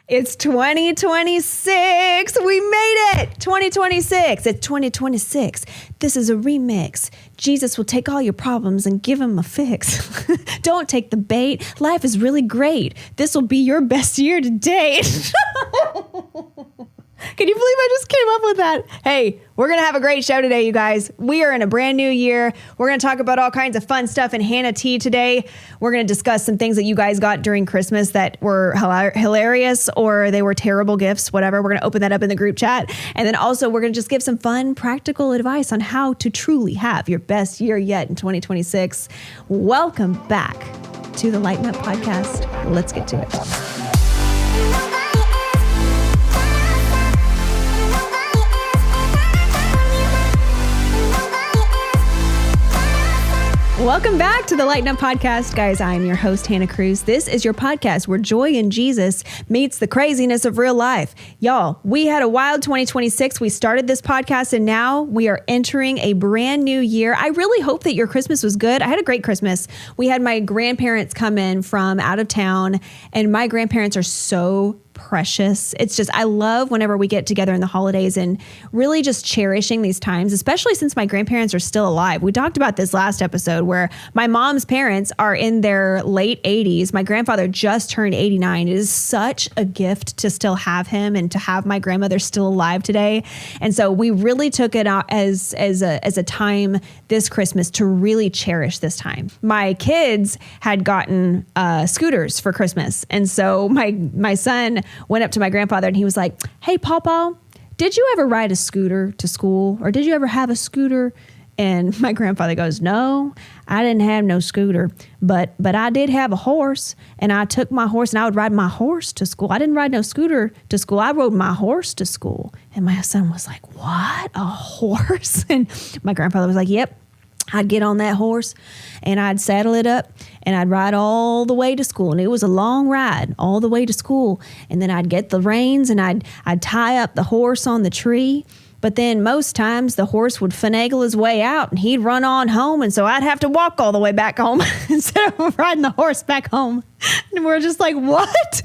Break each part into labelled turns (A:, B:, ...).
A: It's 2026. We made it. 2026. It's 2026. This is a remix. Jesus will take all your problems and give them a fix. Don't take the bait. Life is really great. This will be your best year to date. Can you believe I just came up with that? Hey, we're going to have a great show today, you guys. We are in a brand new year. We're going to talk about all kinds of fun stuff in hannahTEA today. We're going to discuss some things that you guys got during Christmas that were hilarious or they were terrible gifts, whatever. We're going to open that up in the group chat. And then also we're going to just give some fun, practical advice on how to truly have your best year yet in 2026. Welcome back to the Lighten Up podcast. Let's get to it. Welcome back to the Lighten Up podcast, guys. I'm your host, Hannah Cruz. This is your podcast where joy in Jesus meets the craziness of real life. Y'all, we had a wild 2026. We started this podcast and now we are entering a brand new year. I really hope that your Christmas was good. I had a great Christmas. We had my grandparents come in from out of town and my grandparents are so precious. It's just, I love whenever we get together in the holidays and really just cherishing these times, especially since my grandparents are still alive. We talked about this last episode where my mom's parents are in their late 80s. My grandfather just turned 89. It is such a gift to still have him and to have my grandmother still alive today. And so we really took it out as a time this Christmas to really cherish this time. My kids had gotten scooters for Christmas. And so my son went up to my grandfather and he was like, "Hey, Pawpaw, did you ever ride a scooter to school? Or did you ever have a scooter?" And my grandfather goes, "No, I didn't have no scooter, but I did have a horse and I took my horse and I would ride my horse to school. I didn't ride no scooter to school. I rode my horse to school." And my son was like, "What? A horse?" And my grandfather was like, "Yep. I'd get on that horse and I'd saddle it up and I'd ride all the way to school." And it was a long ride all the way to school. And then I'd get the reins and I'd tie up the horse on the tree. But then most times the horse would finagle his way out and he'd run on home. And so I'd have to walk all the way back home instead of riding the horse back home. And we're just like, what?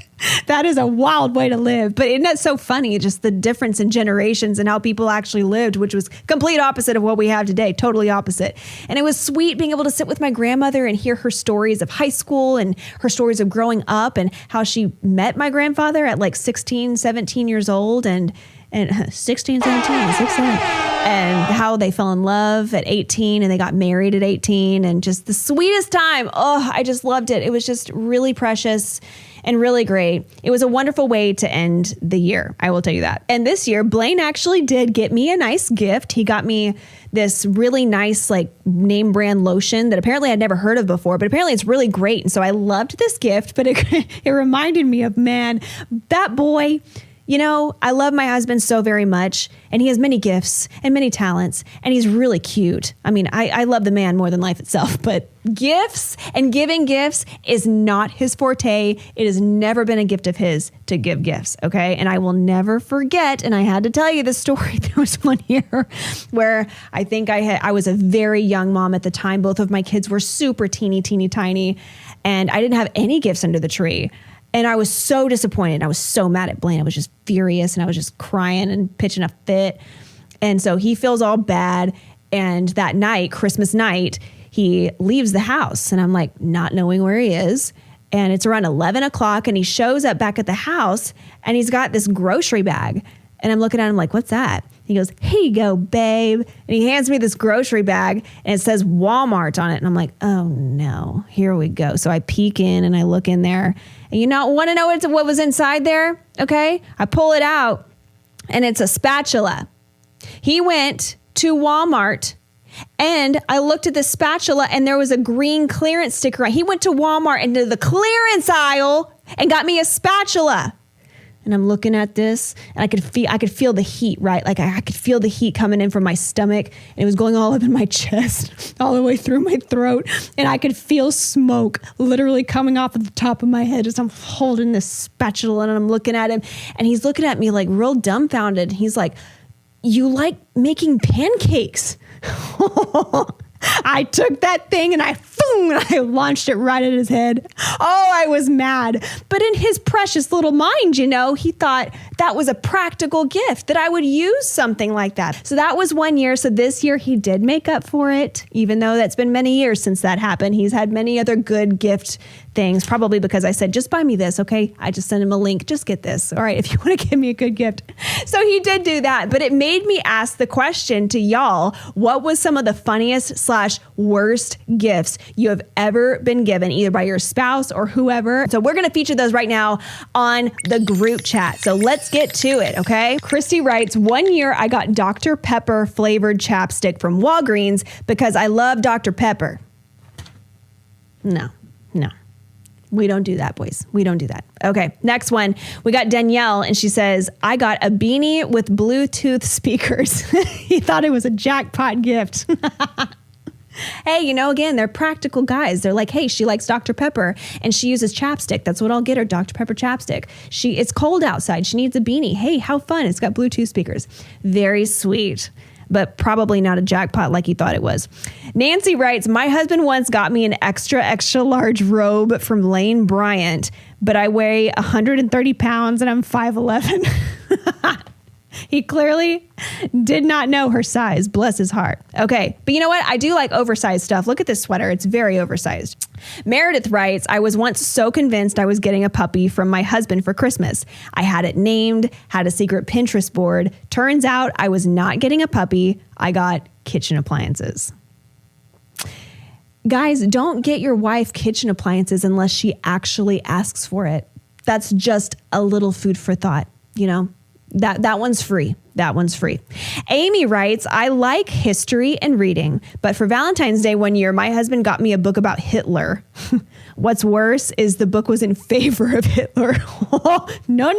A: That is a wild way to live. But isn't that so funny? Just the difference in generations and how people actually lived, which was complete opposite of what we have today. Totally opposite. And it was sweet being able to sit with my grandmother and hear her stories of high school and her stories of growing up and how she met my grandfather at like 16, 17 years old and 16, 17, 16, and how they fell in love at 18 and they got married at 18 and just the sweetest time. Oh, I just loved it. It was just really precious and really great. It was a wonderful way to end the year. I will tell you that. And this year, Blaine actually did get me a nice gift. He got me this really nice, like name brand lotion that apparently I'd never heard of before, but apparently it's really great. And so I loved this gift, but it reminded me of, man, that boy. You know, I love my husband so very much, and he has many gifts and many talents, and he's really cute. I mean, I love the man more than life itself, but gifts and giving gifts is not his forte. It has never been a gift of his to give gifts, okay? And I will never forget, and I had to tell you this story. There was one year where I think I was a very young mom at the time. Both of my kids were super teeny tiny, and I didn't have any gifts under the tree. And I was so disappointed. I was so mad at Blaine. I was just furious and I was just crying and pitching a fit. And so he feels all bad. And that night, Christmas night, he leaves the house and I'm like not knowing where he is. And it's around 11 o'clock and he shows up back at the house and he's got this grocery bag. And I'm looking at him like, "What's that?" He goes, "Here you go, babe." And he hands me this grocery bag and it says Walmart on it. And I'm like, oh no, here we go. So I peek in and I look in there. And you want to know what was inside there? Okay. I pull it out and it's a spatula. He went to Walmart and I looked at the spatula and there was a green clearance sticker. He went to Walmart into the clearance aisle and got me a spatula. And I'm looking at this and I could feel the heat, right? Like I could feel the heat coming in from my stomach and it was going all up in my chest, all the way through my throat. And I could feel smoke literally coming off of the top of my head as I'm holding this spatula and I'm looking at him and he's looking at me like real dumbfounded. He's like, "You like making pancakes?" I took that thing and I launched it right at his head. Oh, I was mad. But in his precious little mind, he thought that was a practical gift, that I would use something like that. So that was 1 year. So this year he did make up for it, even though that's been many years since that happened. He's had many other good gift things, probably because I said, just buy me this, okay? I just sent him a link. Just get this. All right, if you want to give me a good gift. So he did do that, but it made me ask the question to y'all, what was some of the funniest/worst gifts you have ever been given, either by your spouse or whoever? So we're going to feature those right now on the group chat. So let's get to it, okay? Christy writes, 1 year I got Dr. Pepper flavored chapstick from Walgreens because I love Dr. Pepper. No. We don't do that, boys. We don't do that. Okay, next one. We got Danielle, and she says, I got a beanie with Bluetooth speakers. He thought it was a jackpot gift. Hey, again, they're practical guys. They're like, hey, she likes Dr. Pepper, and she uses chapstick. That's what I'll get her, Dr. Pepper chapstick. It's cold outside. She needs a beanie. Hey, how fun. It's got Bluetooth speakers. Very sweet, but probably not a jackpot like you thought it was. Nancy writes, my husband once got me an extra large robe from Lane Bryant, but I weigh 130 pounds and I'm 5'11". He clearly did not know her size. Bless his heart. Okay. But you know what? I do like oversized stuff. Look at this sweater. It's very oversized. Meredith writes, I was once so convinced I was getting a puppy from my husband for Christmas. I had it named, had a secret Pinterest board. Turns out I was not getting a puppy. I got kitchen appliances. Guys, don't get your wife kitchen appliances unless she actually asks for it. That's just a little food for thought, That one's free. That one's free. Amy writes, I like history and reading, but for Valentine's Day 1 year, my husband got me a book about Hitler. What's worse is the book was in favor of Hitler. No.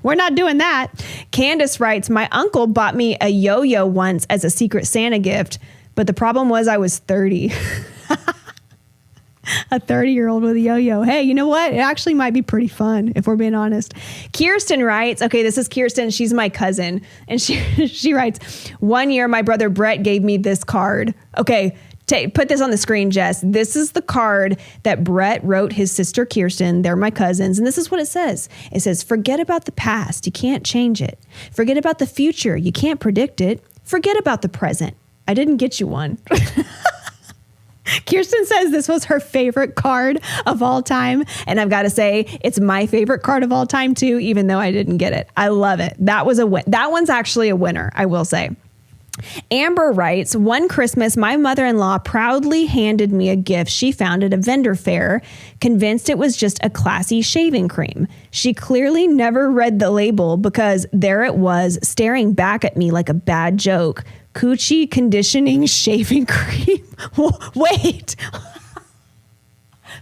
A: We're not doing that. Candace writes, my uncle bought me a yo-yo once as a Secret Santa gift, but the problem was I was 30. A 30-year-old with a yo-yo. Hey, you know what? It actually might be pretty fun, if we're being honest. Kirsten writes, okay, this is Kirsten. She's my cousin. And she writes, 1 year, my brother Brett gave me this card. Okay, put this on the screen, Jess. This is the card that Brett wrote his sister Kirsten. They're my cousins. And this is what it says. It says, forget about the past. You can't change it. Forget about the future. You can't predict it. Forget about the present. I didn't get you one. Kirsten says this was her favorite card of all time. And I've got to say, it's my favorite card of all time too, even though I didn't get it. I love it. That was a win. That one's actually a winner, I will say. Amber writes, one Christmas, my mother-in-law proudly handed me a gift she found at a vendor fair, convinced it was just a classy shaving cream. She clearly never read the label because there it was, staring back at me like a bad joke. Coochie conditioning shaving cream. Wait.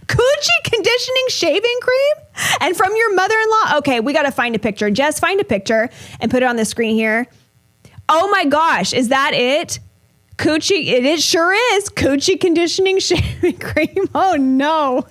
A: Coochie conditioning shaving cream? And from your mother-in-law? Okay, we got to find a picture. Jess, find a picture and put it on the screen here. Oh my gosh, is that it? Coochie, it sure is. Coochie conditioning shaving cream. Oh no.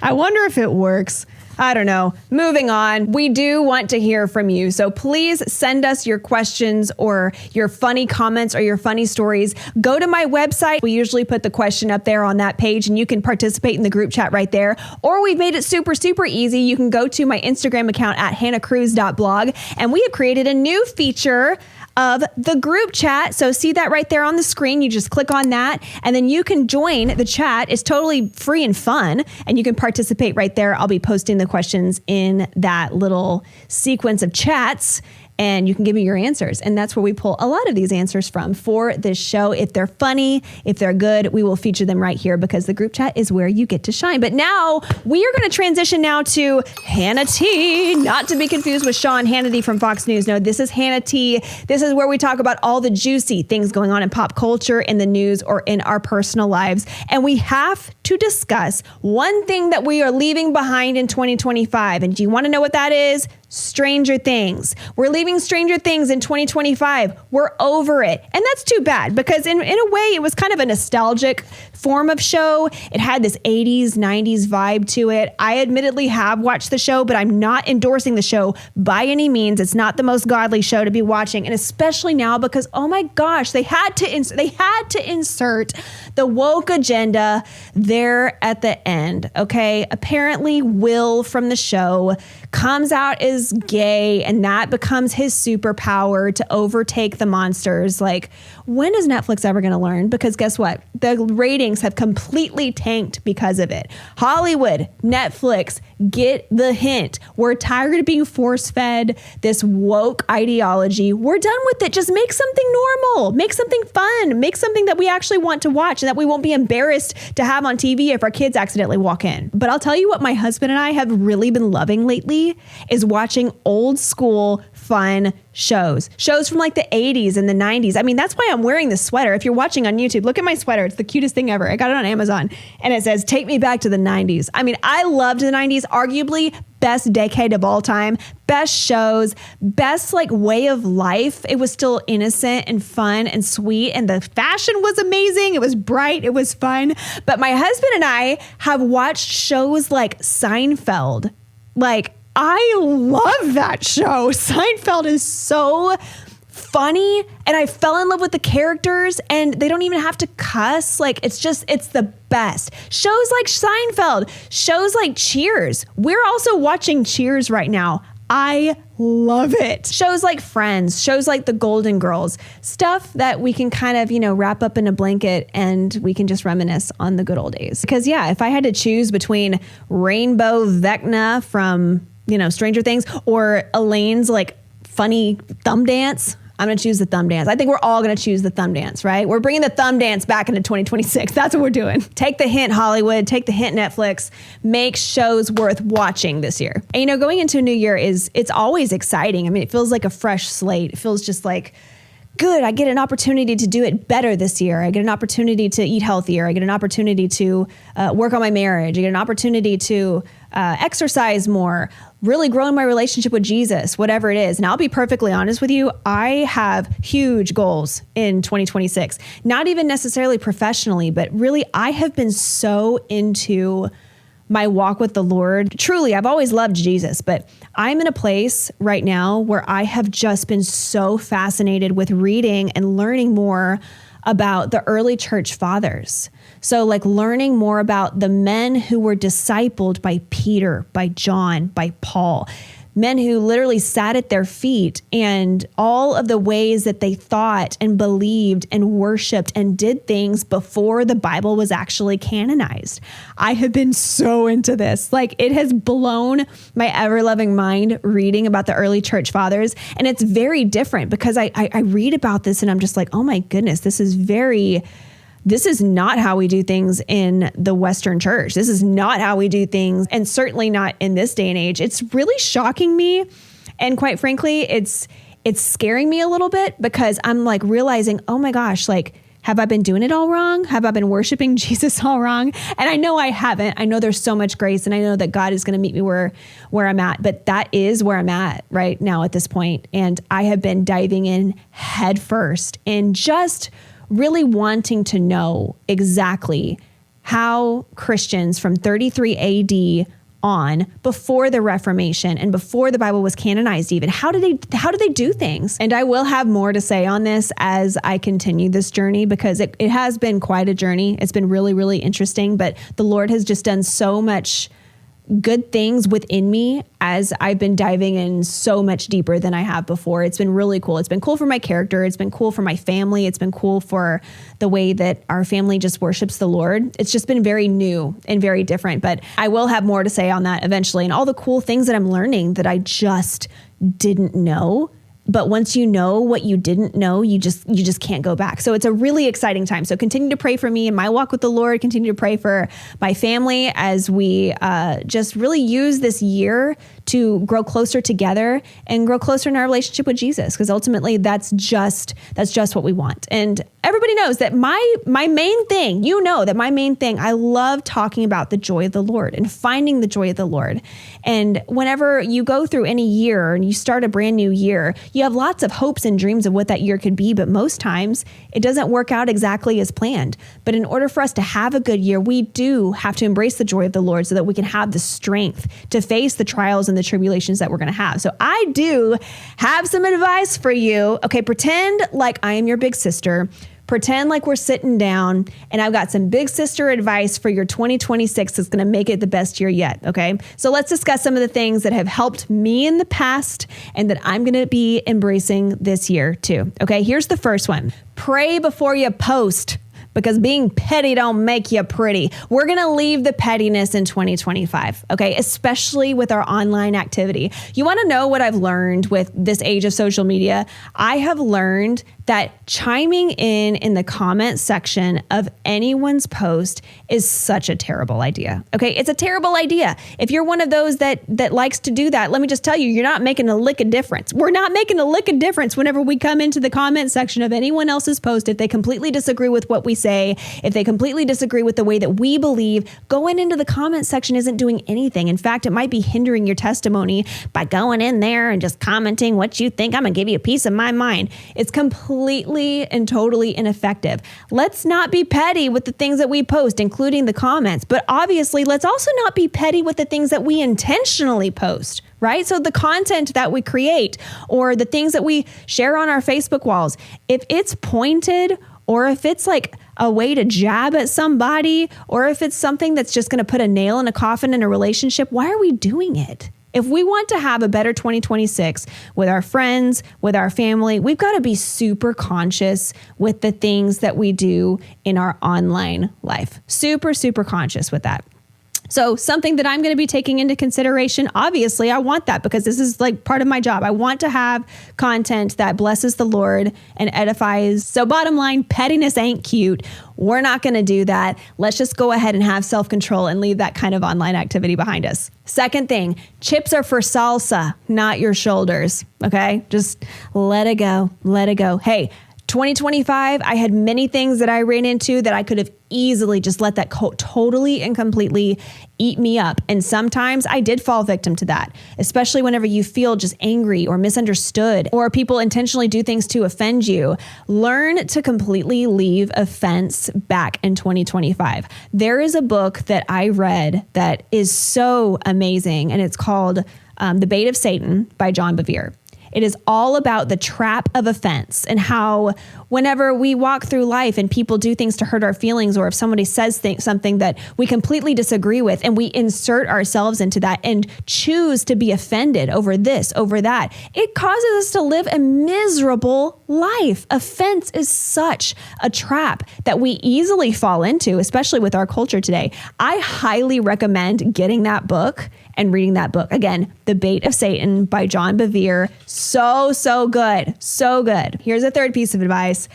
A: I wonder if it works. I don't know. Moving on. We do want to hear from you. So please send us your questions or your funny comments or your funny stories. Go to my website. We usually put the question up there on that page and you can participate in the group chat right there. Or we've made it super, super easy. You can go to my Instagram account at hannahcrews.blog and we have created a new feature of the group chat. So see that right there on the screen. You just click on that and then you can join the chat. It's totally free and fun and you can participate right there. I'll be posting the questions in that little sequence of chats and you can give me your answers. And that's where we pull a lot of these answers from for this show. If they're funny, if they're good, we will feature them right here because the group chat is where you get to shine. But now we are going to transition now to hannahTEA, not to be confused with Sean Hannity from Fox News. No, this is hannahTEA. This is where we talk about all the juicy things going on in pop culture, in the news, or in our personal lives. And we have to discuss one thing that we are leaving behind in 2025. And do you want to know what that is? Stranger Things. We're leaving having Stranger Things in 2025. We're over it. And that's too bad because in a way it was kind of a nostalgic form of show. It had this 80s, 90s vibe to it. I admittedly have watched the show, but I'm not endorsing the show by any means. It's not the most godly show to be watching. And especially now because, oh my gosh, they had to insert the woke agenda there at the end. Okay. Apparently Will from the show comes out as gay and that becomes his superpower to overtake the monsters. Like, when is Netflix ever going to learn? Because guess what? The ratings have completely tanked because of it. Hollywood, Netflix, get the hint. We're tired of being force-fed this woke ideology. We're done with it. Just make something normal. Make something fun. Make something that we actually want to watch and that we won't be embarrassed to have on TV if our kids accidentally walk in. But I'll tell you what my husband and I have really been loving lately is watching old school fun shows from like the 80s and the 90s. I mean, that's why I'm wearing this sweater. If you're watching on YouTube, look at my sweater. It's the cutest thing ever. I got it on Amazon and it says, "Take me back to the 90s." I mean, I loved the 90s, arguably best decade of all time, best shows, best like way of life. It was still innocent and fun and sweet. And the fashion was amazing. It was bright. It was fun. But my husband and I have watched shows like Seinfeld. Like, I love that show. Seinfeld is so funny and I fell in love with the characters and they don't even have to cuss. Like, it's the best. Shows like Seinfeld, shows like Cheers. We're also watching Cheers right now. I love it. Shows like Friends, shows like The Golden Girls, stuff that we can kind of, wrap up in a blanket and we can just reminisce on the good old days. Because yeah, if I had to choose between Rainbow Vecna from, Stranger Things or Elaine's like funny thumb dance, I'm going to choose the thumb dance. I think we're all going to choose the thumb dance, right? We're bringing the thumb dance back into 2026. That's what we're doing. Take the hint, Hollywood. Take the hint, Netflix. Make shows worth watching this year. And, going into a new year it's always exciting. I mean, it feels like a fresh slate. It feels just like, good, I get an opportunity to do it better this year. I get an opportunity to eat healthier. I get an opportunity to work on my marriage. I get an opportunity to exercise more, really grow in my relationship with Jesus, whatever it is. And I'll be perfectly honest with you, I have huge goals in 2026, not even necessarily professionally, but really I have been so into my walk with the Lord. Truly, I've always loved Jesus, but I'm in a place right now where I have just been so fascinated with reading and learning more about the early church fathers. So like learning more about the men who were discipled by Peter, by John, by Paul, men who literally sat at their feet and all of the ways that they thought and believed and worshiped and did things before the Bible was actually canonized. I have been so into this. Like, it has blown my ever-loving mind reading about the early church fathers. And it's very different because I read about this and I'm just like, oh my goodness, this is not how we do things in the Western church. This is not how we do things, and certainly not in this day and age. It's really shocking me. And quite frankly, it's scaring me a little bit because I'm like realizing, oh my gosh, like, have I been doing it all wrong? Have I been worshiping Jesus all wrong? And I know I haven't. I know there's so much grace and I know that God is going to meet me where I'm at, but that is where I'm at right now at this point. And I have been diving in head first and just really wanting to know exactly how Christians from 33 AD on, before the Reformation and before the Bible was canonized even, how did they do things? And I will have more to say on this as I continue this journey because it has been quite a journey. It's been really, really interesting, but the Lord has just done so much good things within me as I've been diving in so much deeper than I have before. It's been really cool. It's been cool for my character. It's been cool for my family. It's been cool for the way that our family just worships the Lord. It's just been very new and very different, but I will have more to say on that eventually and all the cool things that I'm learning that I just didn't know. But once you know what you didn't know, you just can't go back. So it's a really exciting time. So continue to pray for me in my walk with the Lord. Continue to pray for my family as we just really use this year to grow closer together and grow closer in our relationship with Jesus. Because ultimately, that's just what we want. And everybody knows that my main thing, I love talking about the joy of the Lord and finding the joy of the Lord. And whenever you go through any year and you start a brand new year, you have lots of hopes and dreams of what that year could be, but most times it doesn't work out exactly as planned. But in order for us to have a good year, we do have to embrace the joy of the Lord so that we can have the strength to face the trials and the tribulations that we're going to have. So I do have some advice for you. Okay, pretend like I am your big sister. Pretend like we're sitting down and I've got some big sister advice for your 2026 that's going to make it the best year yet. Okay. So let's discuss some of the things that have helped me in the past and that I'm going to be embracing this year too. Okay. Here's the first one. Pray before you post, because being petty don't make you pretty. We're going to leave the pettiness in 2025, okay? Especially with our online activity. You want to know what I've learned with this age of social media? I have learned that chiming in the comment section of anyone's post is such a terrible idea. Okay, it's a terrible idea. If you're one of those that likes to do that, let me just tell you, you're not making a lick of difference. We're not making a lick of difference whenever we come into the comment section of anyone else's post. If they completely disagree with what we say, if they completely disagree with the way that we believe, going into the comment section isn't doing anything. In fact, it might be hindering your testimony by going in there and just commenting what you think. I'm gonna give you a piece of my mind. It's completely and totally ineffective. Let's not be petty with the things that we post, including the comments, but obviously let's also not be petty with the things that we intentionally post, right? So the content that we create or the things that we share on our Facebook walls, if it's pointed or if it's like a way to jab at somebody, or if it's something that's just going to put a nail in a coffin in a relationship, why are we doing it? If we want to have a better 2026 with our friends, with our family, we've got to be super conscious with the things that we do in our online life. Super, super conscious with that. So something that I'm going to be taking into consideration, obviously, I want that because this is like part of my job. I want to have content that blesses the Lord and edifies. So bottom line, pettiness ain't cute. We're not going to do that. Let's just go ahead and have self-control and leave that kind of online activity behind us. Second thing, chips are for salsa, not your shoulders. Okay? Just let it go. Let it go. Hey, 2025, I had many things that I ran into that I could have easily just let that totally and completely eat me up. And sometimes I did fall victim to that, especially whenever you feel just angry or misunderstood or people intentionally do things to offend you. Learn to completely leave offense back in 2025. There is a book that I read that is so amazing, and it's called The Bait of Satan by John Bevere. It is all about the trap of offense and how whenever we walk through life and people do things to hurt our feelings, or if somebody says something that we completely disagree with and we insert ourselves into that and choose to be offended over this, over that, it causes us to live a miserable life. Offense is such a trap that we easily fall into, especially with our culture today. I highly recommend getting that book and reading that book. Again, The Bait of Satan by John Bevere. So good. So good. Here's a third piece of advice.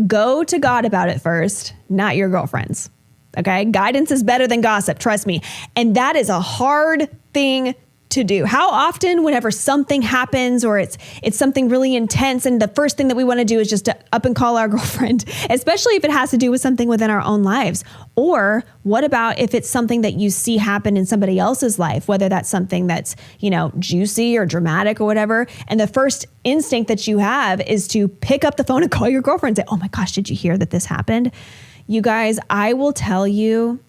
A: Go to God about it first, not your girlfriends. Okay? Guidance is better than gossip. Trust me. And that is a hard thing to do. How often, whenever something happens or it's something really intense, and the first thing that we want to do is just to up and call our girlfriend, especially if it has to do with something within our own lives. Or what about if it's something that you see happen in somebody else's life, whether that's something that's, juicy or dramatic or whatever. And the first instinct that you have is to pick up the phone and call your girlfriend and say, "Oh my gosh, did you hear that this happened?" You guys, I will tell you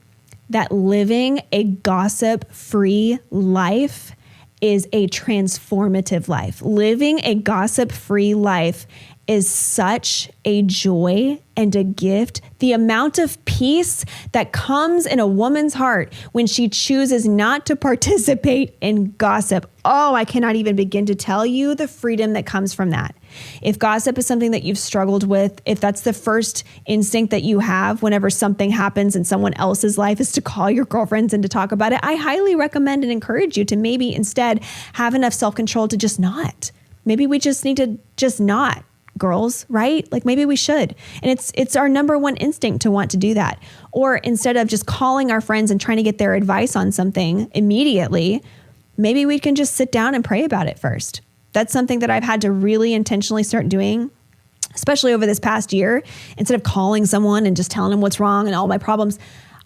A: that living a gossip-free life is a transformative life. Living a gossip-free life is such a joy and a gift. The amount of peace that comes in a woman's heart when she chooses not to participate in gossip. Oh, I cannot even begin to tell you the freedom that comes from that. If gossip is something that you've struggled with, if that's the first instinct that you have whenever something happens in someone else's life is to call your girlfriends and to talk about it, I highly recommend and encourage you to maybe instead have enough self-control to just not. Maybe we just need to just not. Girls, right? Like maybe we should. And it's our number one instinct to want to do that. Or instead of just calling our friends and trying to get their advice on something immediately, maybe we can just sit down and pray about it first. That's something that I've had to really intentionally start doing especially over this past year, instead of calling someone and just telling them what's wrong and all my problems,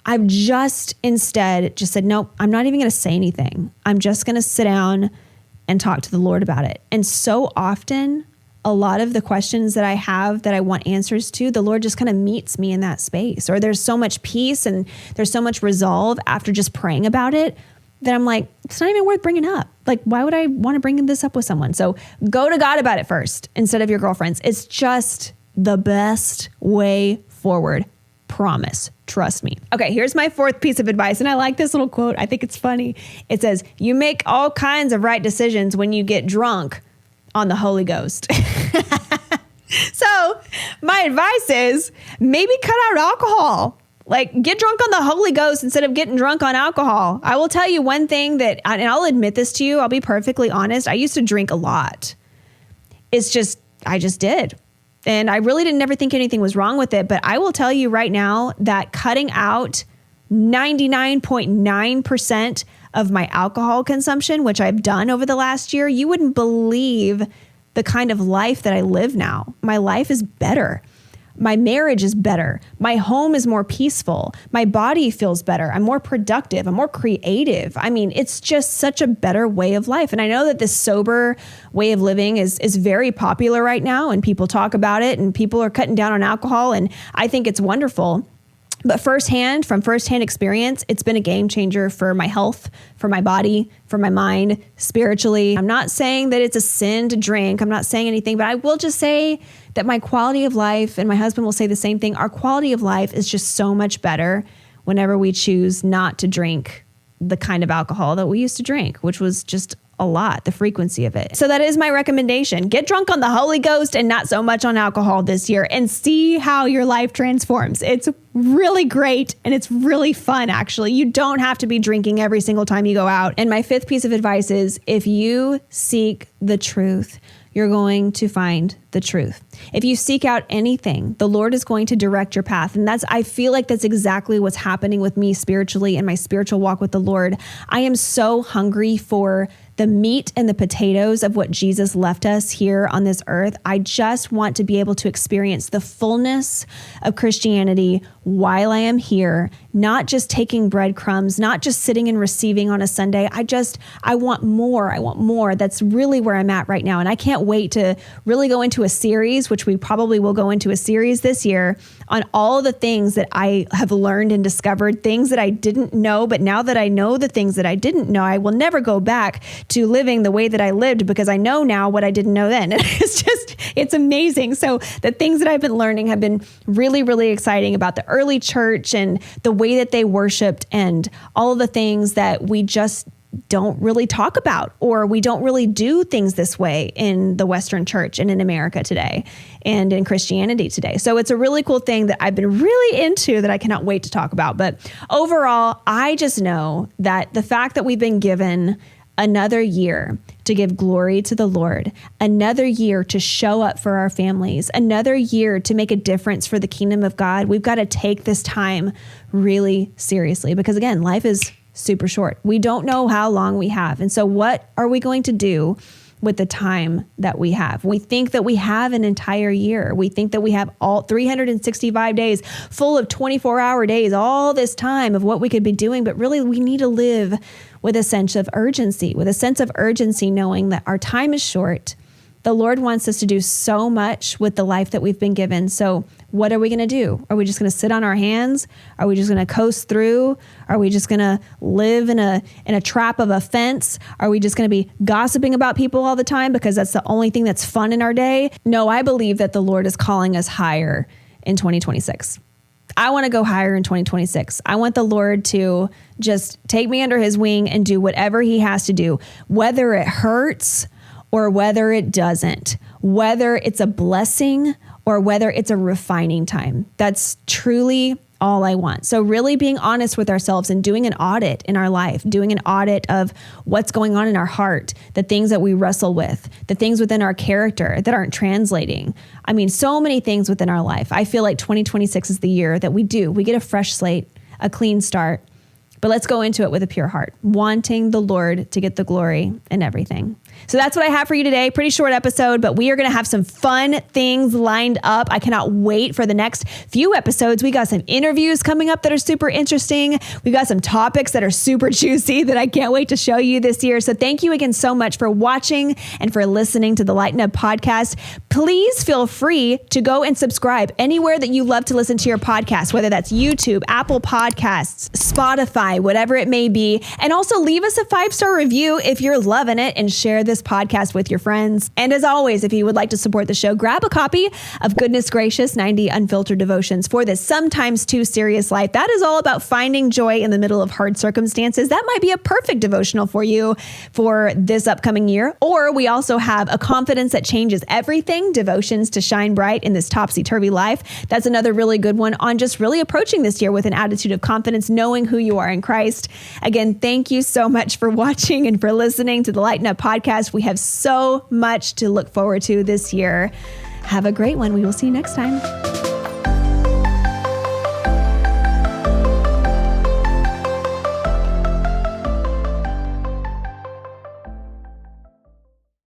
A: I've just instead just said, nope, I'm not even going to say anything. I'm just going to sit down and talk to the Lord about it. And so often, a lot of the questions that I have that I want answers to, the Lord just kind of meets me in that space. Or there's so much peace and there's so much resolve after just praying about it that I'm like, it's not even worth bringing up. Like, why would I want to bring this up with someone? So go to God about it first instead of your girlfriends. It's just the best way forward. Promise. Trust me. Okay, here's my fourth piece of advice. And I like this little quote. I think it's funny. It says, you make all kinds of right decisions when you get drunk on the Holy Ghost. So my advice is maybe cut out alcohol. Like, get drunk on the Holy Ghost instead of getting drunk on alcohol. I will tell you one thing that, and I'll admit this to you, I'll be perfectly honest. I used to drink a lot. I just did. And I really didn't ever think anything was wrong with it. But I will tell you right now that cutting out 99.9% of my alcohol consumption, which I've done over the last year, you wouldn't believe the kind of life that I live now. My life is better. My marriage is better. My home is more peaceful. My body feels better. I'm more productive. I'm more creative. I mean, it's just such a better way of life. And I know that this sober way of living is very popular right now, and people talk about it, and people are cutting down on alcohol, and I think it's wonderful. But from firsthand experience, it's been a game changer for my health, for my body, for my mind, spiritually. I'm not saying that it's a sin to drink. I'm not saying anything, but I will just say that my quality of life, and my husband will say the same thing, our quality of life is just so much better whenever we choose not to drink the kind of alcohol that we used to drink, which was just a lot, the frequency of it. So that is my recommendation. Get drunk on the Holy Ghost and not so much on alcohol this year, and see how your life transforms. It's really great, and it's really fun, actually. You don't have to be drinking every single time you go out. And my fifth piece of advice is, if you seek the truth, you're going to find the truth. If you seek out anything, the Lord is going to direct your path. And I feel like that's exactly what's happening with me spiritually in my spiritual walk with the Lord. I am so hungry for the meat and the potatoes of what Jesus left us here on this earth. I just want to be able to experience the fullness of Christianity while I am here, not just taking breadcrumbs, not just sitting and receiving on a Sunday. I want more. I want more. That's really where I'm at right now. And I can't wait to really go into a series, which we probably will go into a series this year, on all the things that I have learned and discovered, things that I didn't know. But now that I know the things that I didn't know, I will never go back to living the way that I lived, because I know now what I didn't know then. And it's amazing. So the things that I've been learning have been really, really exciting about the early church and the way that they worshiped, and all of the things that we just don't really talk about, or we don't really do things this way in the Western church and in America today and in Christianity today. So it's a really cool thing that I've been really into that I cannot wait to talk about. But overall, I just know that the fact that we've been given another year to give glory to the Lord, another year to show up for our families, another year to make a difference for the kingdom of God, we've got to take this time really seriously, because again, life is super short. We don't know how long we have. And so what are we going to do with the time that we have? We think that we have an entire year. We think that we have all 365 days full of 24-hour days, all this time of what we could be doing. But really, we need to live with a sense of urgency, knowing that our time is short. The Lord wants us to do so much with the life that we've been given. So what are we going to do? Are we just going to sit on our hands? Are we just going to coast through? Are we just going to live in a trap of offense? Are we just going to be gossiping about people all the time because that's the only thing that's fun in our day? No, I believe that the Lord is calling us higher in 2026. I want to go higher in 2026. I want the Lord to just take me under his wing and do whatever he has to do, whether it hurts or whether it doesn't, whether it's a blessing or whether it's a refining time. That's truly all I want. So really being honest with ourselves and doing an audit in our life, doing an audit of what's going on in our heart, the things that we wrestle with, the things within our character that aren't translating. I mean, so many things within our life. I feel like 2026 is the year that we get a fresh slate, a clean start. But let's go into it with a pure heart, wanting the Lord to get the glory in everything. So that's what I have for you today. Pretty short episode, but we are going to have some fun things lined up. I cannot wait for the next few episodes. We got some interviews coming up that are super interesting. We got some topics that are super juicy that I can't wait to show you this year. So thank you again so much for watching and for listening to the Lighten Up podcast. Please feel free to go and subscribe anywhere that you love to listen to your podcast, whether that's YouTube, Apple Podcasts, Spotify, whatever it may be. And also leave us a 5-star review if you're loving it, and share this podcast with your friends. And as always, if you would like to support the show, grab a copy of Goodness Gracious 90 Unfiltered Devotions for this sometimes too serious life. That is all about finding joy in the middle of hard circumstances. That might be a perfect devotional for you for this upcoming year. Or we also have A Confidence That Changes Everything, Devotions to Shine Bright in This Topsy-Turvy Life. That's another really good one on just really approaching this year with an attitude of confidence, knowing who you are in Christ. Again, thank you so much for watching and for listening to the Lighten Up podcast. We have so much to look forward to this year. Have a great one. We will see you next time.